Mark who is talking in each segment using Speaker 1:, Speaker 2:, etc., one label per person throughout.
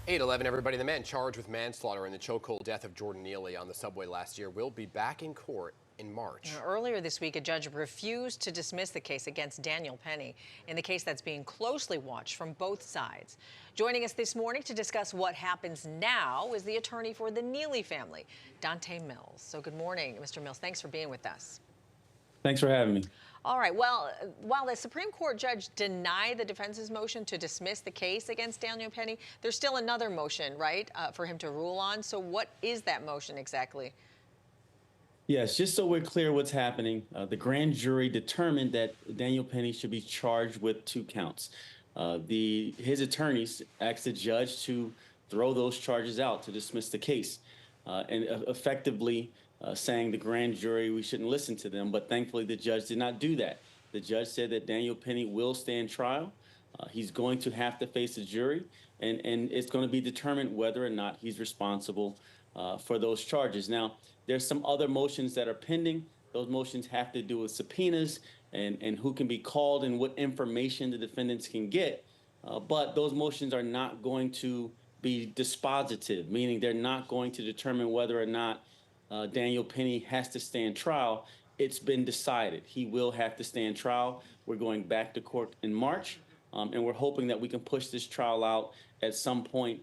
Speaker 1: 8/11, everybody. The man charged with manslaughter in the chokehold death of Jordan Neely on the subway last year will be back in court in March.
Speaker 2: Earlier this week, a judge refused to dismiss the case against Daniel Penny in the case that's being closely watched from both sides. Joining us this morning to discuss what happens now is the attorney for the Neely family, Donte Mills. So good morning, Mr. Mills. Thanks for being with us.
Speaker 3: Thanks for having me.
Speaker 2: All right. Well, while the Supreme Court judge denied the defense's motion to dismiss the case against Daniel Penny, there's still another motion, right, for him to rule on. So what is that motion exactly?
Speaker 3: Yes, just so we're clear what's happening, the grand jury determined that Daniel Penny should be charged with 2 counts. His attorneys asked the judge to throw those charges out, to dismiss the case, and effectively saying the grand jury, we shouldn't listen to them. But thankfully, the judge did not do that. The judge said that Daniel Penny will stand trial. He's going to have to face a jury, and it's going to be determined whether or not he's responsible for those charges. Now, there's some other motions that are pending. Those motions have to do with subpoenas and who can be called and what information the defendants can get. But those motions are not going to be dispositive, meaning they're not going to determine whether or not Daniel Penny has to stand trial. It's been decided. He will have to stand trial. We're going back to court in March, and we're hoping that we can push this trial out at some point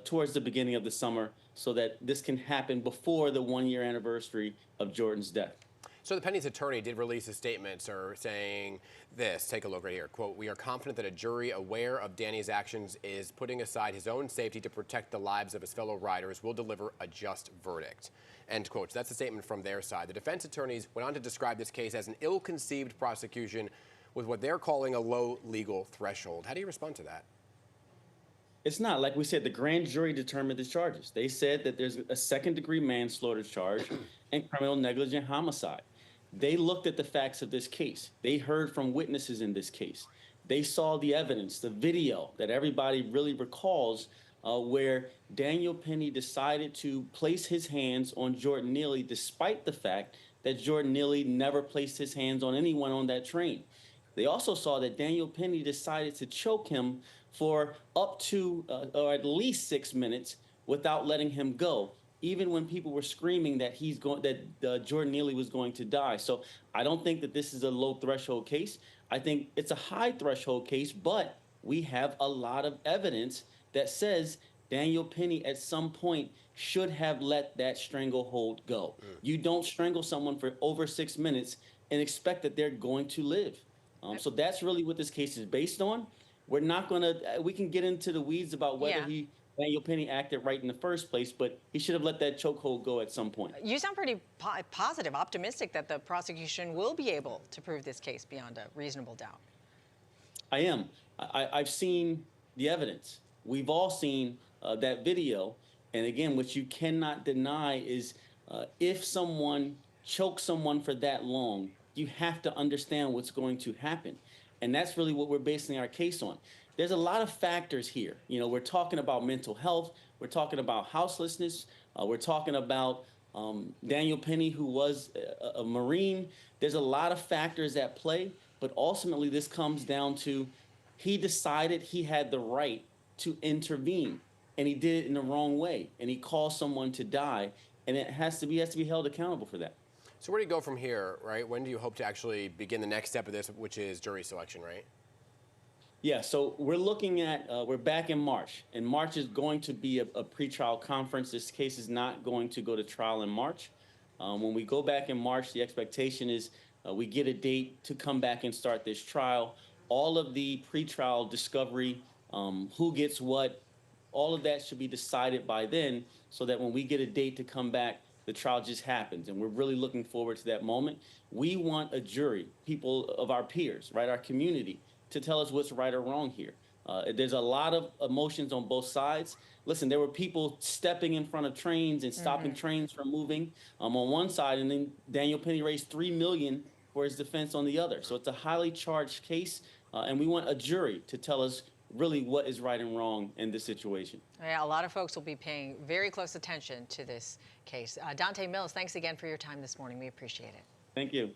Speaker 3: towards the beginning of the summer so that this can happen before the 1-year anniversary of Jordan's death.
Speaker 1: So the Penny's attorney did release a statement saying this. Take a look right here. Quote, "We are confident that a jury aware of Danny's actions is putting aside his own safety to protect the lives of his fellow riders will deliver a just verdict." End quote. So that's a statement from their side. The defense attorneys went on to describe this case as an ill-conceived prosecution with what they're calling a low legal threshold. How do you respond to that?
Speaker 3: It's not. Like we said, the grand jury determined the charges. They said that there's a second-degree manslaughter charge and criminal negligent homicide. They looked at the facts of this case. They heard from witnesses in this case. They saw the evidence, the video that everybody really recalls, where Daniel Penny decided to place his hands on Jordan Neely despite the fact that Jordan Neely never placed his hands on anyone on that train. They also saw that Daniel Penny decided to choke him for up to or at least 6 minutes without letting him go, even when people were screaming that Jordan Neely was going to die. So I don't think that this is a low threshold case. I think it's a high threshold case, but we have a lot of evidence that says Daniel Penny at some point should have let that stranglehold go. You don't strangle someone for over 6 minutes and expect that they're going to live. So that's really what this case is based on. We're not going to, we can get into the weeds about whether Daniel Penny acted right in the first place, but he should have let that chokehold go at some point.
Speaker 2: You sound pretty positive, optimistic that the prosecution will be able to prove this case beyond a reasonable doubt.
Speaker 3: I am. I've seen the evidence. We've all seen that video. And again, what you cannot deny is if someone chokes someone for that long, you have to understand what's going to happen. And that's really what we're basing our case on. There's a lot of factors here. You know, we're talking about mental health. We're talking about houselessness. We're talking about Daniel Penny, who was a Marine. There's a lot of factors at play. But ultimately, this comes down to he decided he had the right to intervene. And he did it in the wrong way. And he caused someone to die. And he has to be held accountable for that.
Speaker 1: So where do you go from here, right? When do you hope to actually begin the next step of this, which is jury selection, right?
Speaker 3: Yeah, so we're looking at, we're back in March, and March is going to be a pretrial conference. This case is not going to go to trial in March. When we go back in March, the expectation is we get a date to come back and start this trial. All of the pretrial discovery, who gets what, all of that should be decided by then so that when we get a date to come back, the trial just happens, and we're really looking forward to that moment. We want a jury, people of our peers, right, our community, to tell us what's right or wrong here. There's a lot of emotions on both sides. Listen, there were people stepping in front of trains and stopping trains from moving on one side, and then Daniel Penny raised $3 million for his defense on the other. So it's a highly charged case, and we want a jury to tell us really what is right and wrong in this situation.
Speaker 2: Yeah, a lot of folks will be paying very close attention to this case. Donte Mills, thanks again for your time this morning. We appreciate it.
Speaker 3: Thank you.